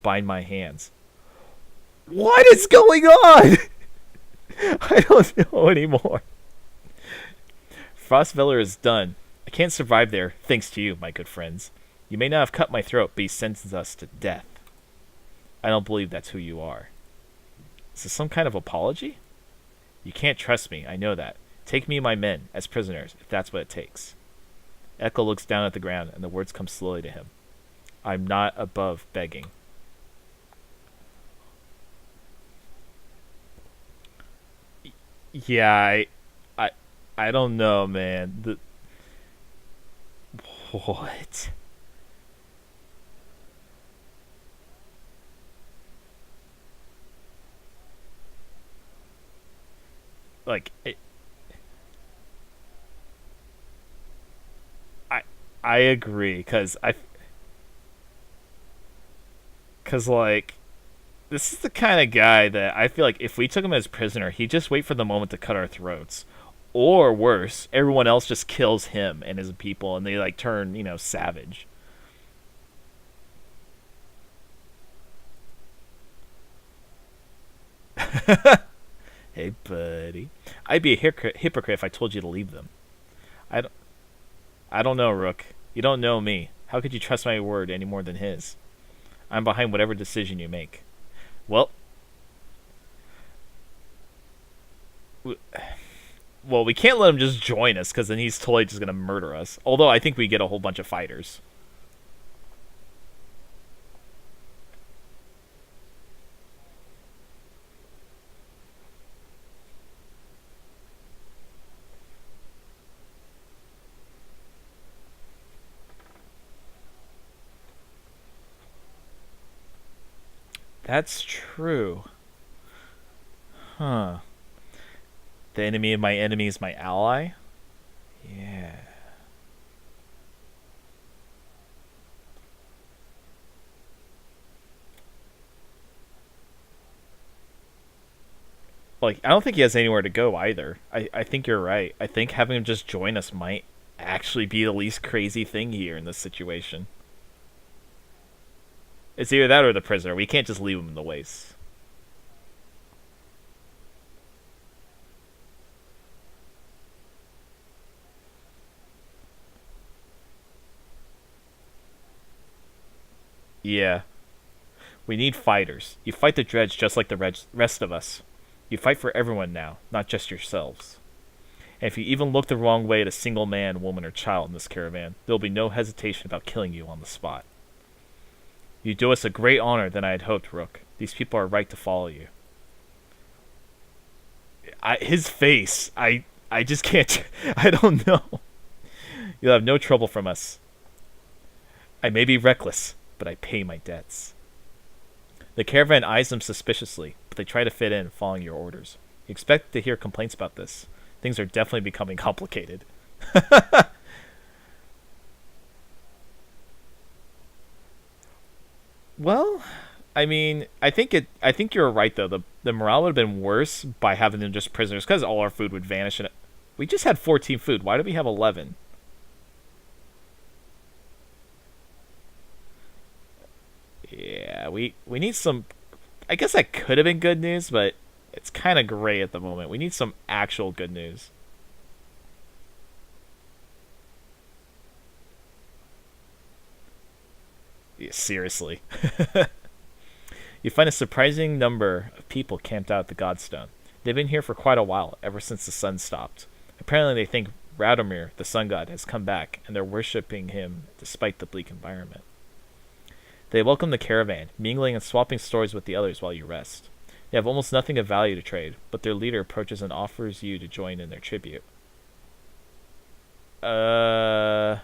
bind my hands. What is going on? I don't know anymore. Frostveller is done. I can't survive there, thanks to you, my good friends. You may not have cut my throat, but you sentenced us to death. I don't believe that's who you are. Is this some kind of apology? You can't trust me, I know that. Take me and my men as prisoners, if that's what it takes. Echo looks down at the ground, and the words come slowly to him. I'm not above begging. Yeah, I don't know, man. What? Like, I I agree, cause like this is the kind of guy that I feel like if we took him as prisoner, he'd just wait for the moment to cut our throats. Or worse, everyone else just kills him and his people, and they like turn, savage. Hey, buddy, I'd be a hypocrite if I told you to leave them. I don't, I don't know, Rook. You don't know me. How could you trust my word any more than his? I'm behind whatever decision you make. Well, well, we can't let him just join us because then he's totally just gonna murder us. Although I think we get a whole bunch of fighters. That's true. Huh. The enemy of my enemy is my ally? Yeah. Like, I don't think he has anywhere to go either. I think you're right. I think having him just join us might actually be the least crazy thing here in this situation. It's either that or the prisoner. We can't just leave him in the waste. Yeah. We need fighters. You fight the dredge just like the rest of us. You fight for everyone now, not just yourselves. And if you even look the wrong way at a single man, woman, or child in this caravan, there will be no hesitation about killing you on the spot. You do us a great honor than I had hoped, Rook. These people are right to follow you. His face, I just can't. I don't know. You'll have no trouble from us. I may be reckless, but I pay my debts. The caravan eyes them suspiciously, but they try to fit in, following your orders. You expect to hear complaints about this. Things are definitely becoming complicated. Well, I mean, I think you're right though. The morale would have been worse by having them just prisoners because all our food would vanish. And we just had 14 food. Why do we have 11? Yeah, we need some. I guess that could have been good news, but it's kind of gray at the moment. We need some actual good news. Yeah, seriously. You find a surprising number of people camped out at the Godstone. They've been here for quite a while, ever since the sun stopped. Apparently they think Radomir, the sun god, has come back, and they're worshipping him despite the bleak environment. They welcome the caravan, mingling and swapping stories with the others while you rest. They have almost nothing of value to trade, but their leader approaches and offers you to join in their tribute. Yeah,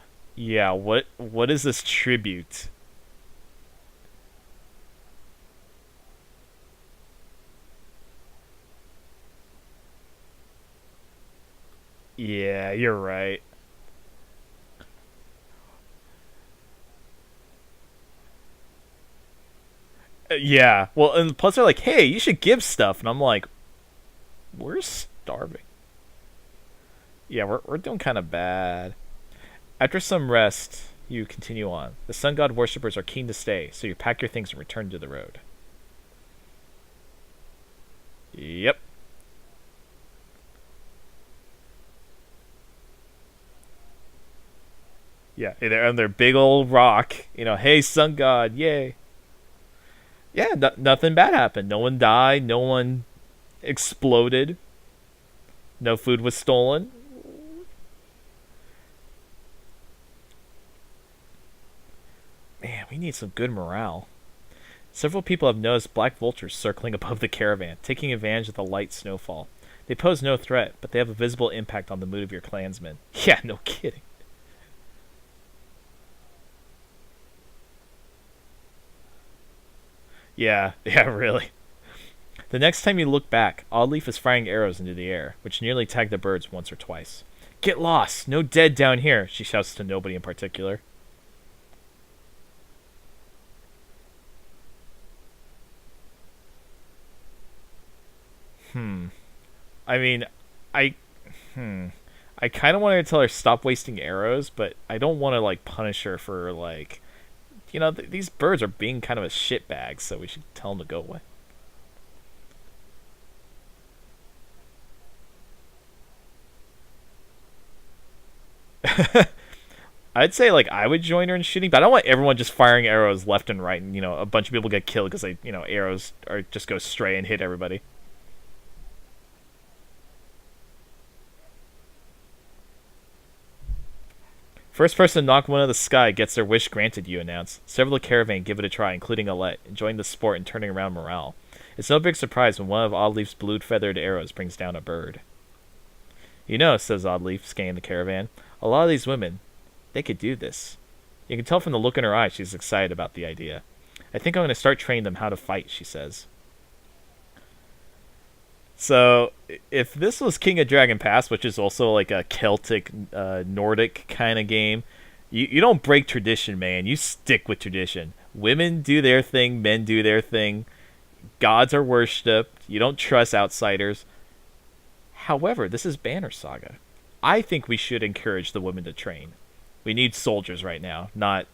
what is this tribute? Yeah, you're right. Yeah, well, and plus they're like, "Hey, you should give stuff," and I'm like, "We're starving." Yeah, we're doing kind of bad. After some rest, You continue on. The sun god worshippers are keen to stay, so you pack your things and return to the road. Yep. Yeah, they're on their big old rock. Hey, sun god, yay. Yeah, nothing bad happened. No one died. No one exploded. No food was stolen. Man, we need some good morale. Several people have noticed black vultures circling above the caravan, taking advantage of the light snowfall. They pose no threat, but they have a visible impact on the mood of your clansmen. Yeah, no kidding. Yeah, yeah, really. The next time you look back, Oddleaf is firing arrows into the air, which nearly tagged the birds once or twice. Get lost! No dead down here, she shouts to nobody in particular. Hmm. I mean, I. Hmm. I kind of wanted to tell her stop wasting arrows, but I don't want to, like, punish her for, like. These birds are being kind of a shitbag, so we should tell them to go away. I'd say like I would join her in shooting, but I don't want everyone just firing arrows left and right, and a bunch of people get killed because arrows are just go stray and hit everybody. First person to knock one out of the sky gets their wish granted, you announce. Several of the caravan give it a try, including Alette, enjoying the sport and turning around morale. It's no big surprise when one of Oddleaf's blue-feathered arrows brings down a bird. Says Oddleaf, scanning the caravan, a lot of these women, they could do this. You can tell from the look in her eyes she's excited about the idea. I think I'm going to start training them how to fight, she says. So, if this was King of Dragon Pass, which is also like a Celtic, Nordic kind of game, you don't break tradition, man. You stick with tradition. Women do their thing, men do their thing. Gods are worshipped. You don't trust outsiders. However, this is Banner Saga. I think we should encourage the women to train. We need soldiers right now, not,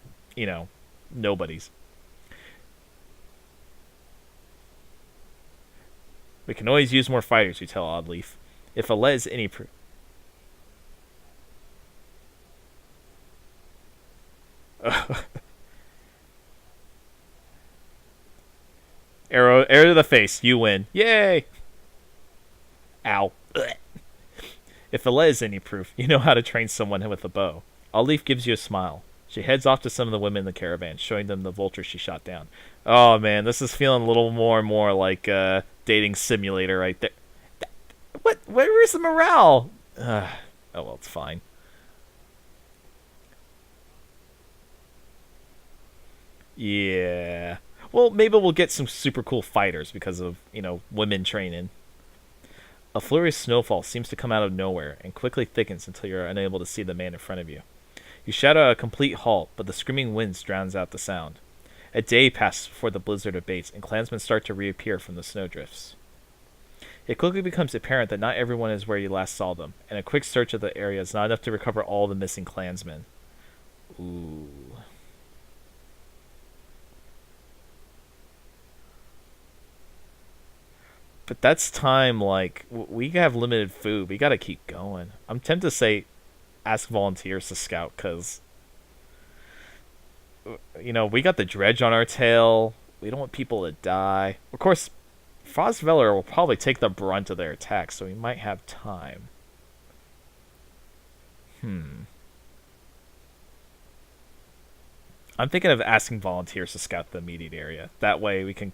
nobodies. We can always use more fighters, we tell Oddleaf. If Alette is any arrow to the face, you win. Yay! Ow. If Alette is any proof, you know how to train someone with a bow. Oddleaf gives you a smile. She heads off to some of the women in the caravan, showing them the vulture she shot down. Oh man, this is feeling a little more and more like dating simulator right there. What? Where's the morale? Oh well, it's fine. Yeah. Well, maybe we'll get some super cool fighters because of women training. A flurry of snowfall seems to come out of nowhere and quickly thickens until you're unable to see the man in front of you. You shout out a complete halt, but the screaming winds drowns out the sound. A day passes before the blizzard abates, and clansmen start to reappear from the snowdrifts. It quickly becomes apparent that not everyone is where you last saw them, and a quick search of the area is not enough to recover all the missing clansmen. Ooh. But that's time, like, we have limited food. We gotta keep going. I'm tempted to say ask volunteers to scout, because, we got the dredge on our tail. We don't want people to die. Of course, Frostveller will probably take the brunt of their attack, so we might have time. I'm thinking of asking volunteers to scout the immediate area. That way we can...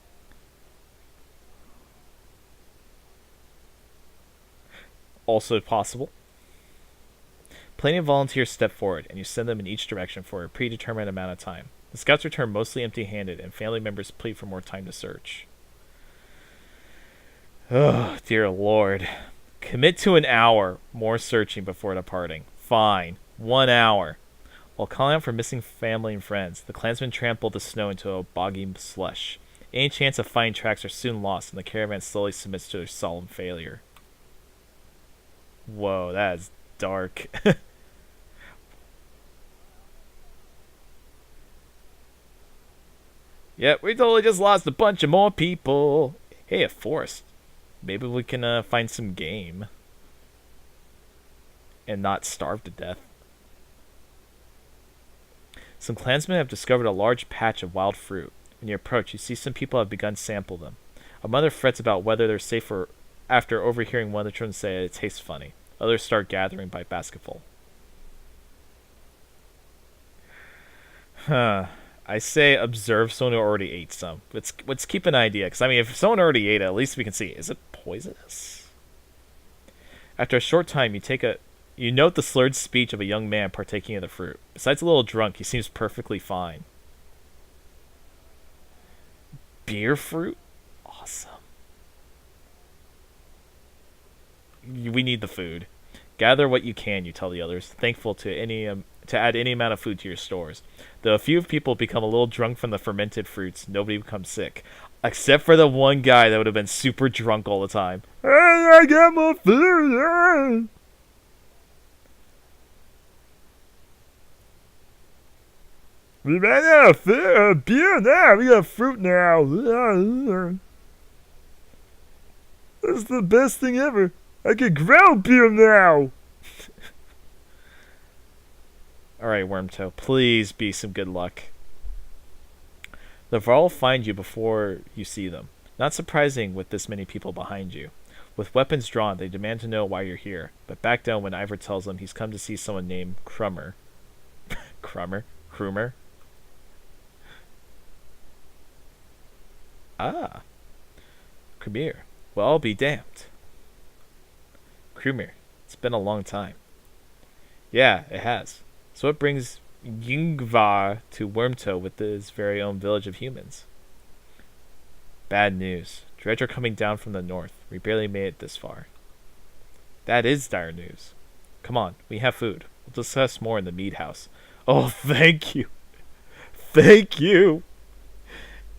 Also possible. Plenty of volunteers step forward, and you send them in each direction for a predetermined amount of time. The scouts return mostly empty-handed, and family members plead for more time to search. Oh, dear lord. Commit to an hour more searching before departing. Fine. 1 hour. While calling out for missing family and friends, the clansmen trample the snow into a boggy slush. Any chance of finding tracks are soon lost, and the caravan slowly submits to their solemn failure. Whoa, that is dark. Yep, we totally just lost a bunch of more people. Hey, a forest. Maybe we can find some game and not starve to death. Some clansmen have discovered a large patch of wild fruit. When you approach, you see some people have begun to sample them. A mother frets about whether they're safe or after overhearing one of the children say it tastes funny. Others start gathering by basketful. Huh. I say observe someone who already ate some. Let's keep an idea, because I mean, if someone already ate it, at least we can see. Is it poisonous? After a short time, you note the slurred speech of a young man partaking of the fruit. Besides a little drunk, he seems perfectly fine. Beer fruit? Awesome. We need the food. Gather what you can, you tell the others, thankful to add any amount of food to your stores. Though a few people become a little drunk from the fermented fruits, nobody becomes sick. Except for the one guy that would have been super drunk all the time. Hey, I got more food! We ran out of beer now. We got fruit now. This is the best thing ever. I can grow beer now. Alright, Wormtoe. Please be some good luck. The Varl will find you before you see them. Not surprising with this many people behind you. With weapons drawn, they demand to know why you're here, but back down when Ivor tells them he's come to see someone named Crummer. Crummer? Ah. Crumir. Well, I'll be damned. Crumir. It's been a long time. Yeah, it has. So what brings Yngvar to Wormtoe with his very own village of humans? Bad news. Dredge are coming down from the north. We barely made it this far. That is dire news. Come on, we have food. We'll discuss more in the mead house. Oh, thank you. Thank you.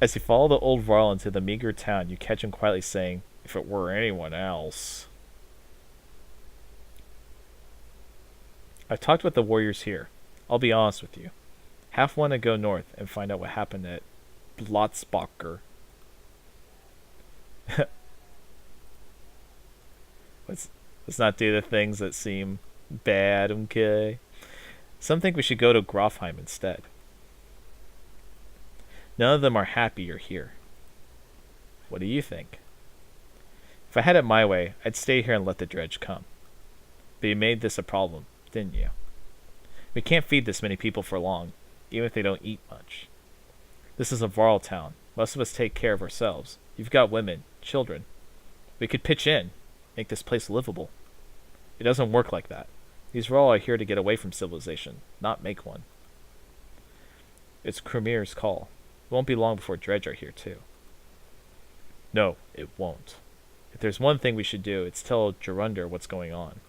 As you follow the old Varl into the meager town, you catch him quietly saying, if it were anyone else. I've talked with the warriors here. I'll be honest with you. Half want to go north and find out what happened at Blotzbacher. Let's not do the things that seem bad, okay? Some think we should go to Grofheim instead. None of them are happy you're here. What do you think? If I had it my way, I'd stay here and let the dredge come. But you made this a problem, didn't you? We can't feed this many people for long, even if they don't eat much. This is a Varl town. Most of us take care of ourselves. You've got women, children. We could pitch in, make this place livable. It doesn't work like that. These Varl are here to get away from civilization, not make one. It's Crumir's call. It won't be long before Dredge are here too. No, it won't. If there's one thing we should do, it's tell Gerunder what's going on.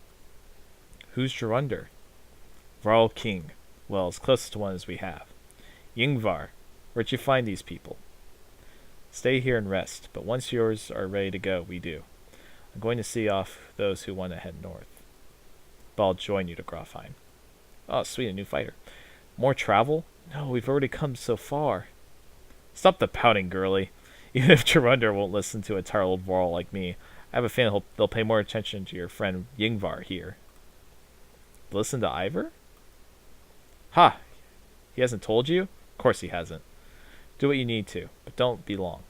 Who's Gerunder? Varl King. Well, as close to one as we have. Yngvar, where'd you find these people? Stay here and rest, but once yours are ready to go, we do. I'm going to see off those who want to head north. But I'll join you to Grofheim. Oh, sweet, a new fighter. More travel? No, we've already come so far. Stop the pouting, girly. Even if Gerunder won't listen to a tired old Varl like me, I have a feeling they'll pay more attention to your friend Yngvar here. Listen to Ivor? Ha! He hasn't told you? Of course he hasn't. Do what you need to, but don't be long.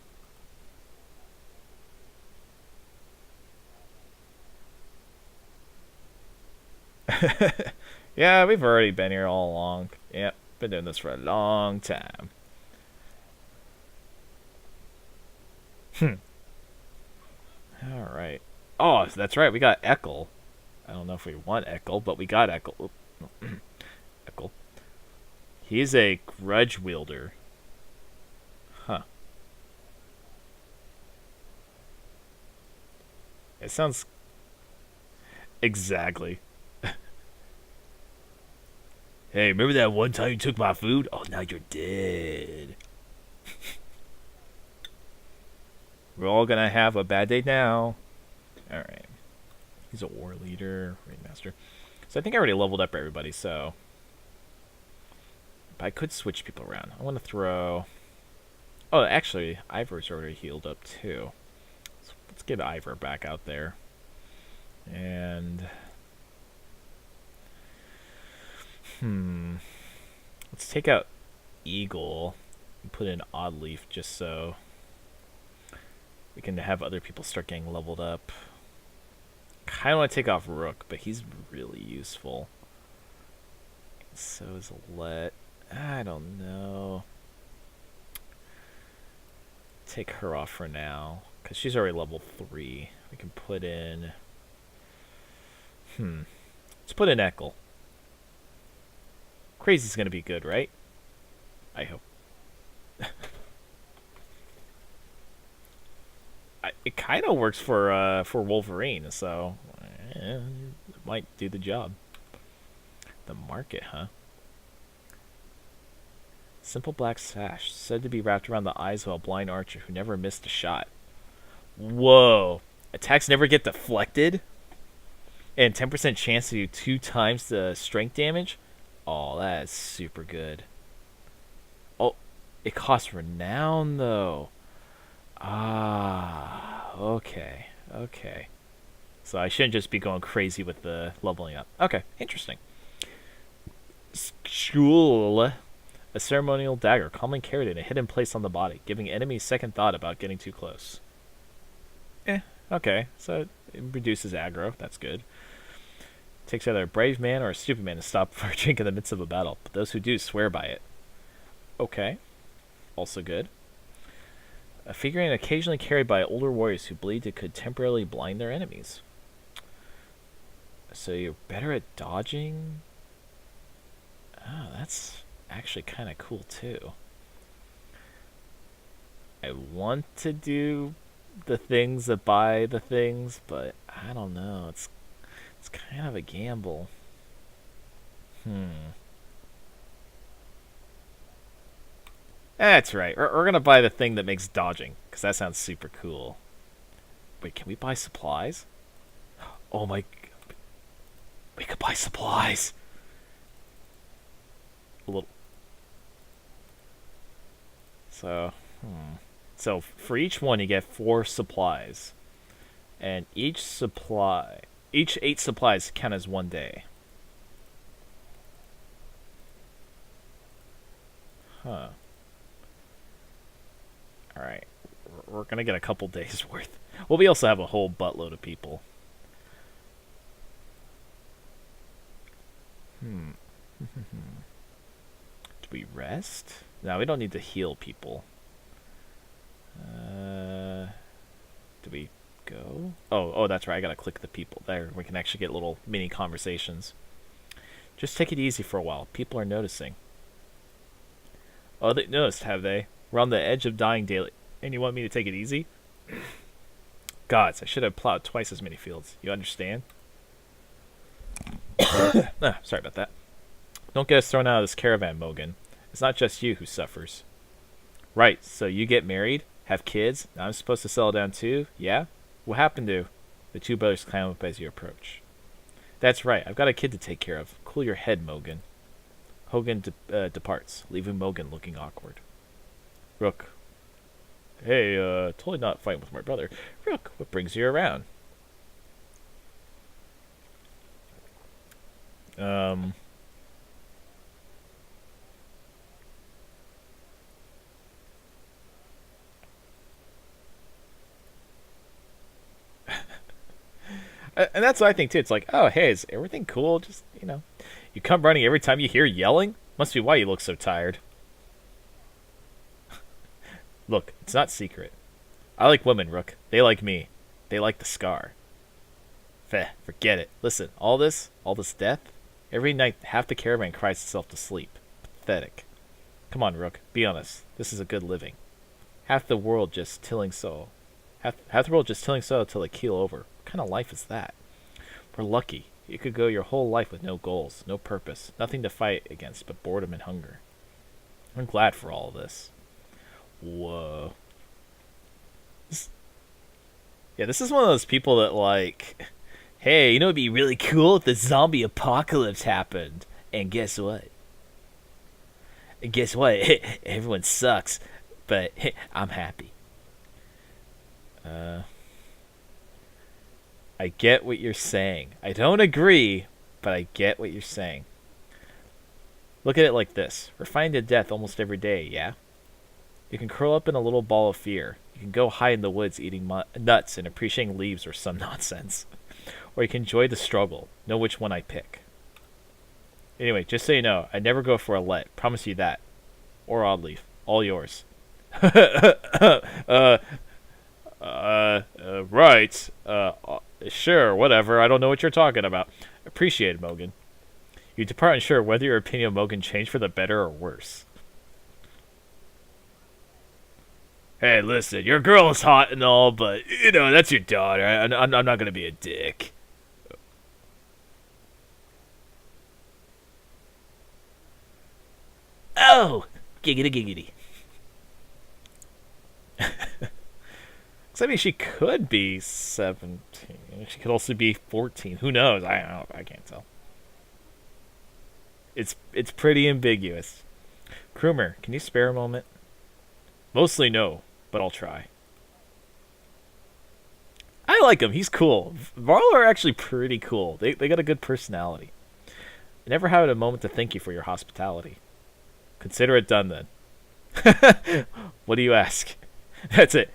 Yeah, we've already been here all along. Yep, been doing this for a long time. Alright. Oh, that's right, we got Eckel. I don't know if we want Eckel, but we got Eckel. Eckel. He's a grudge wielder. Huh. It sounds... Exactly. Hey, remember that one time you took my food? Oh, now you're dead. We're all gonna have a bad day now. Alright. He's a war leader, raid master. So I think I already leveled up everybody, so... But I could switch people around. I want to throw... Oh, actually, Ivor's already healed up too. So let's get Ivor back out there. And let's take out Eagle and put in Oddleaf just so we can have other people start getting leveled up. Kind of want to take off Rook, but he's really useful. So is Let. I don't know. Take her off for now, because she's already level 3. We can put in... Let's put in Eckle. Crazy's going to be good, right? I hope. It kind of works for Wolverine, so it might do the job. The market, huh? Simple black sash, said to be wrapped around the eyes of a blind archer who never missed a shot. Whoa. Attacks never get deflected? And 10% chance to do 2 times the strength damage? Oh, that is super good. Oh, it costs renown, though. Ah, okay. Okay. So I shouldn't just be going crazy with the leveling up. Okay, interesting. School. A ceremonial dagger, calmly carried in a hidden place on the body, giving enemies second thought about getting too close. Okay, so it reduces aggro, that's good. Takes either a brave man or a stupid man to stop for a drink in the midst of a battle, but those who do swear by it. Okay, also good. A figurine occasionally carried by older warriors who believed it could temporarily blind their enemies. So you're better at dodging? Oh, that's actually kind of cool too. I want to do the things that buy the things, but I don't know. It's kind of a gamble. That's right. We're gonna buy the thing that makes dodging, because that sounds super cool. Wait, can we buy supplies? Oh my... We could buy supplies! A little... So for each one you get 4 supplies. And each 8 supplies count as 1 day. Huh. Alright. We're gonna get a couple days worth. Well, we also have a whole buttload of people. Do we rest? No, we don't need to heal people. Do we go? Oh, that's right. I gotta click the people there. We can actually get little mini conversations. Just take it easy for a while. People are noticing. Oh, they noticed, have they? We're on the edge of dying daily. And you want me to take it easy? Gods, I should have plowed twice as many fields. You understand? Sorry about that. Don't get us thrown out of this caravan, Mogan. It's not just you who suffers. Right, so you get married, have kids, and I'm supposed to settle down too? Yeah? What happened to... The 2 brothers climb up as you approach. That's right, I've got a kid to take care of. Cool your head, Mogan. Hogan departs, leaving Mogan looking awkward. Rook. Hey, totally not fighting with my brother. Rook, what brings you around? And that's what I think too. It's like, oh, hey, is everything cool? Just, you come running every time you hear yelling? Must be why you look so tired. Look, it's not secret. I like women, Rook. They like me. They like the scar. Feh, forget it. Listen, all this death, every night half the caravan cries itself to sleep. Pathetic. Come on, Rook, be honest. This is a good living. Half the world just tilling soil. Half the world just tilling soil till they keel over. What kind of life is that? We're lucky. You could go your whole life with no goals, no purpose, nothing to fight against but boredom and hunger. I'm glad for all of this. Whoa. This is one of those people that like, hey, it'd be really cool if the zombie apocalypse happened. And guess what? Everyone sucks. but I'm happy. I get what you're saying. I don't agree, but I get what you're saying. Look at it like this. We're fighting to death almost every day, yeah? You can curl up in a little ball of fear. You can go hide in the woods eating nuts and appreciating leaves or some nonsense. Or you can enjoy the struggle. Know which one I pick. Anyway, just so you know, I never go for a let. Promise you that. Or Oddleaf. All yours. Right. Sure, whatever. I don't know what you're talking about. Appreciate it, Mogan. You depart unsure whether your opinion of Mogan changed for the better or worse. Hey, listen, your girl is hot and all, but, you know, that's your daughter. I'm not going to be a dick. Oh! Giggity giggity. I mean, she could be 17. She could also be 14. Who knows? I don't know. I can't tell. It's pretty ambiguous. Krumer, can you spare a moment? Mostly no, but I'll try. I like him. He's cool. Varl are actually pretty cool. They got a good personality. I never had a moment to thank you for your hospitality. Consider it done then. What do you ask? That's it.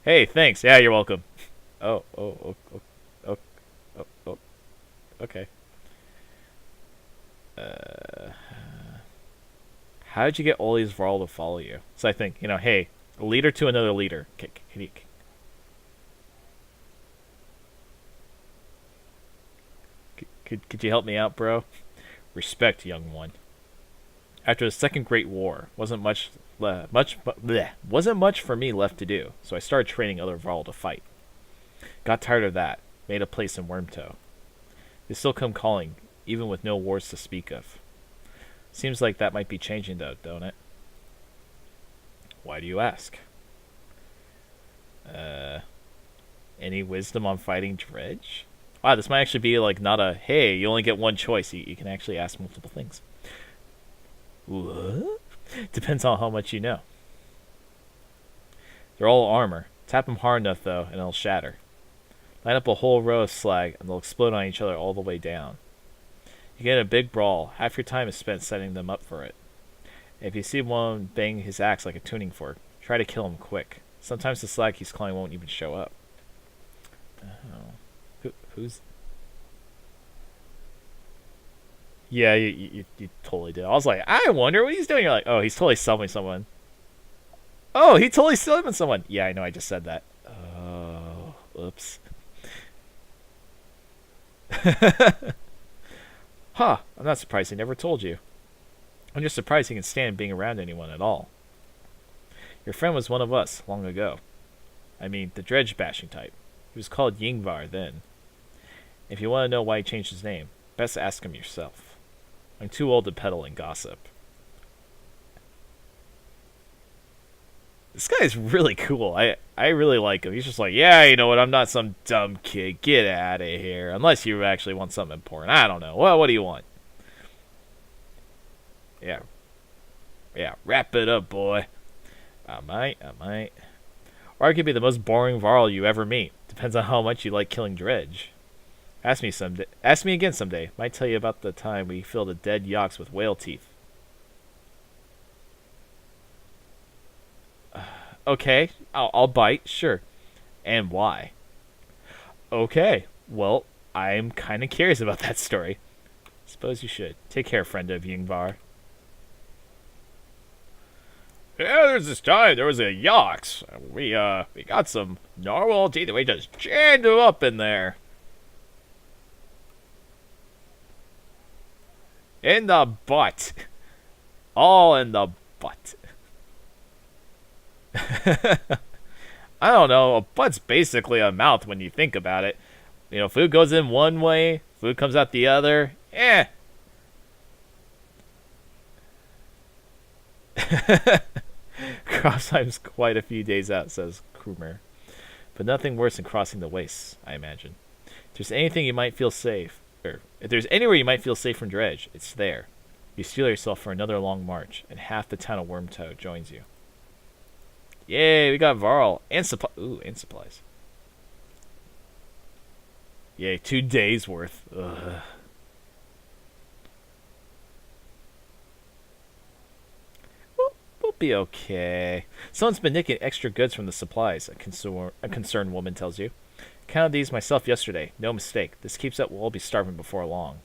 Hey, thanks. Yeah, you're welcome. Oh, okay. How did you get all these Varl to follow you? So I think, hey, a leader to another leader. Could you help me out, bro? Respect, young one. After the Second Great War, wasn't much for me left to do, so I started training other Varl to fight. Got tired of that, made a place in Wormtoe. They still come calling, even with no wars to speak of. Seems like that might be changing though, don't it? Why do you ask? Any wisdom on fighting Dredge? Wow, this might actually be like not a, hey, you only get one choice. You can actually ask multiple things. What? Depends on how much you know. They're all armor. Tap them hard enough, though, and it'll shatter. Line up a whole row of slag, and they'll explode on each other all the way down. You get a big brawl. Half your time is spent setting them up for it. If you see one bang his axe like a tuning fork, try to kill him quick. Sometimes the slag he's calling won't even show up. Oh. Who's... Yeah, you totally did. I was like, I wonder what he's doing. You're like, oh, he's totally summoning someone. Oh, he totally summoned someone. Yeah, I know, I just said that. Oh, oops. Huh, I'm not surprised he never told you. I'm just surprised he can stand being around anyone at all. Your friend was one of us, long ago. I mean, the dredge-bashing type. He was called Yingvar then. If you want to know why he changed his name, best ask him yourself. I'm too old to peddle and gossip. This guy's really cool. I really like him. He's just like, yeah, you know what? I'm not some dumb kid. Get out of here. Unless you actually want something important. I don't know. Well, what do you want? Yeah. Yeah, wrap it up, boy. I might. Or I could be the most boring Varl you ever meet. Depends on how much you like killing Dredge. Ask me again someday. Might tell you about the time we filled the dead yaks with whale teeth. Okay, I'll bite, sure. And why? Okay, well, I'm kind of curious about that story. Suppose you should. Take care, friend of Yingvar. Yeah, there's this time there was a yaks. We got some narwhal teeth and we just jammed them up in there. In the butt. All in the butt. I don't know. A butt's basically a mouth when you think about it. You know, food goes in one way, food comes out the other. Cross time's quite a few days out, says Krumer. But nothing worse than crossing the wastes, I imagine. If there's anything you might feel safe, or if there's anywhere you might feel safe from Dredge, it's there. You steel yourself for another long march, and half the town of Wormtoe joins you. Yay, we got Varl and supply. Ooh, and supplies. Yay, 2 days worth. Ugh. We'll be okay. Someone's been nicking extra goods from the supplies, a concerned woman tells you. Counted these myself yesterday. No mistake. This keeps up, we'll all be starving before long.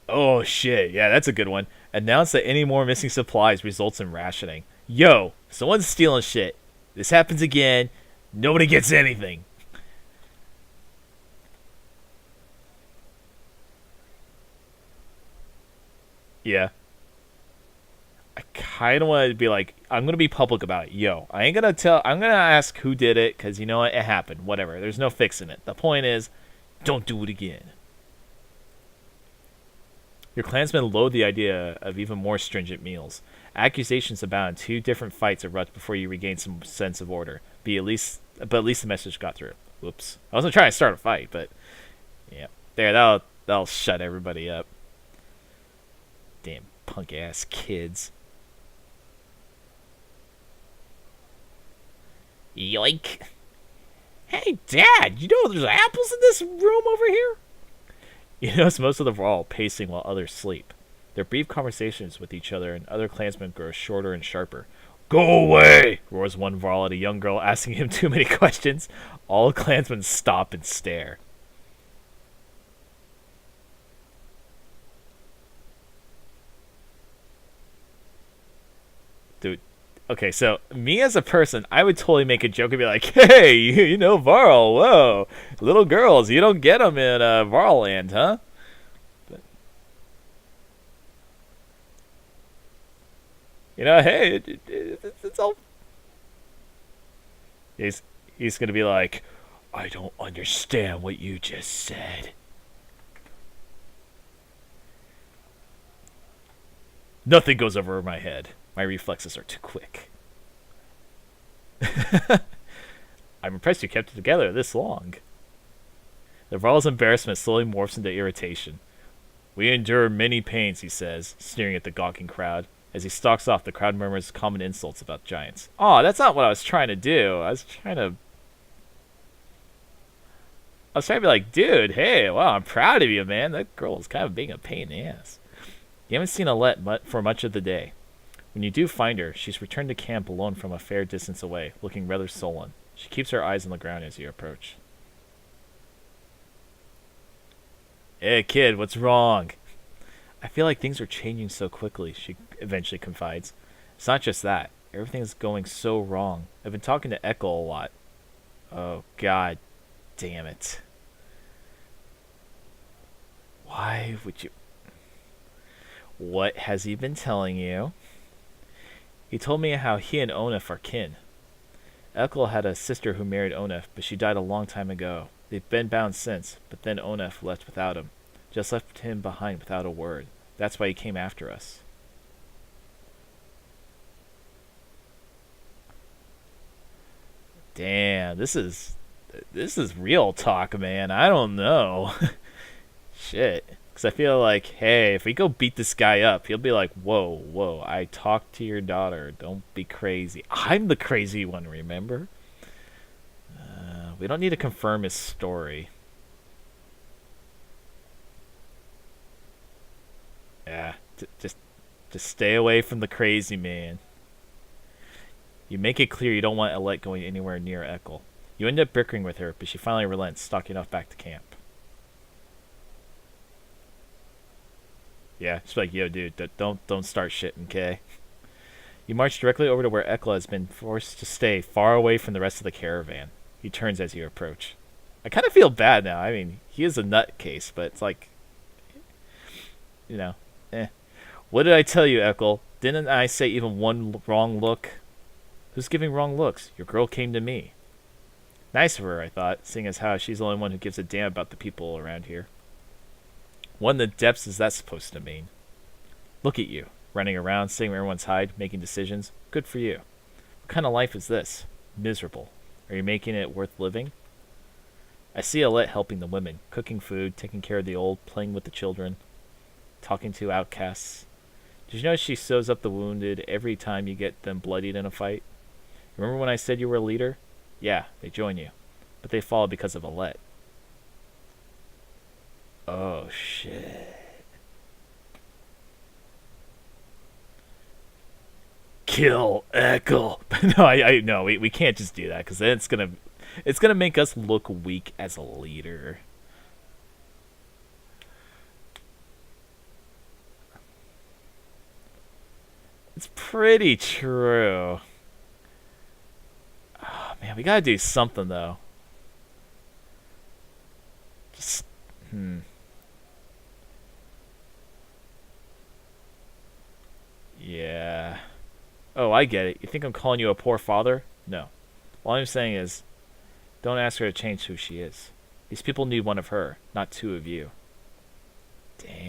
Oh shit, yeah, that's a good one. Announce that any more missing supplies results in rationing. Yo, someone's stealing shit. This happens again. Nobody gets anything. Yeah. I kind of want to be like, I'm going to be public about it. Yo, I ain't going to tell, I'm going to ask who did it, because you know what? It happened. Whatever. There's no fixing it. The point is, don't do it again. Your clansmen loathe the idea of even more stringent meals. Accusations abound. 2 different fights erupt before you regain some sense of order. But at least the message got through. Whoops. I wasn't trying to start a fight, but yeah. There, that'll shut everybody up. Damn punk ass kids. Yoink. Hey, Dad, you know there's apples in this room over here? You notice most of them are all pacing while others sleep. Their brief conversations with each other and other clansmen grow shorter and sharper. Go away! Roars one Varl at a young girl asking him too many questions. All clansmen stop and stare. Dude, okay, so me as a person, I would totally make a joke and be like, hey, you know Varl, whoa. Little girls, you don't get them in Varl land, huh? But, you know, hey, it's all... He's, he's going to be like, I don't understand what you just said. Nothing goes over my head. My reflexes are too quick. I'm impressed you kept it together this long. The Varl's embarrassment slowly morphs into irritation. We endure many pains, he says, sneering at the gawking crowd. As he stalks off, the crowd murmurs common insults about giants. Aw, that's not what I was trying to do. I was trying to be like, dude, hey, wow, I'm proud of you, man. That girl is kind of being a pain in the ass. You haven't seen Alette for much of the day. When you do find her, she's returned to camp alone from a fair distance away, looking rather sullen. She keeps her eyes on the ground as you approach. Hey, kid, what's wrong? I feel like things are changing so quickly, she eventually confides. It's not just that. Everything's going so wrong. I've been talking to Echo a lot. Oh, god damn it. Why would you... What has he been telling you? He told me how he and Onef are kin. Echo had a sister who married Onef, but she died a long time ago. They've been bound since, but then Onef left without him. Just left him behind without a word. That's why he came after us. Damn, this is real talk, man. I don't know. Shit. Because I feel like, hey, if we go beat this guy up, he'll be like, whoa, I talked to your daughter. Don't be crazy. I'm the crazy one, remember? We don't need to confirm his story. Yeah, just stay away from the crazy man. You make it clear you don't want Alette going anywhere near Echo. You end up bickering with her, but she finally relents, stalking off back to camp. Yeah, she's like, yo, dude, don't start shitting, okay? You march directly over to where Echo has been forced to stay far away from the rest of the caravan. He turns as you approach. I kind of feel bad now. I mean, he is a nutcase, but it's like, you know, eh. What did I tell you, Echo? Didn't I say even one wrong look? Who's giving wrong looks? Your girl came to me. Nice of her, I thought, seeing as how she's the only one who gives a damn about the people around here. What in the depths is that supposed to mean? Look at you, running around, sitting where everyone's hide, making decisions. Good for you. What kind of life is this? Miserable. Are you making it worth living? I see Alette helping the women, cooking food, taking care of the old, playing with the children, talking to outcasts. Did you know she sews up the wounded every time you get them bloodied in a fight? Remember when I said you were a leader? Yeah, they join you. But they fall because of a let. Oh, shit. Kill Echo. No, I no, we can't just do that because then it's gonna make us look weak as a leader. It's pretty true. Oh, man, we gotta do something though. Just yeah. Oh, I get it. You think I'm calling you a poor father? No. All I'm saying is, don't ask her to change who she is. These people need one of her, not two of you. Damn.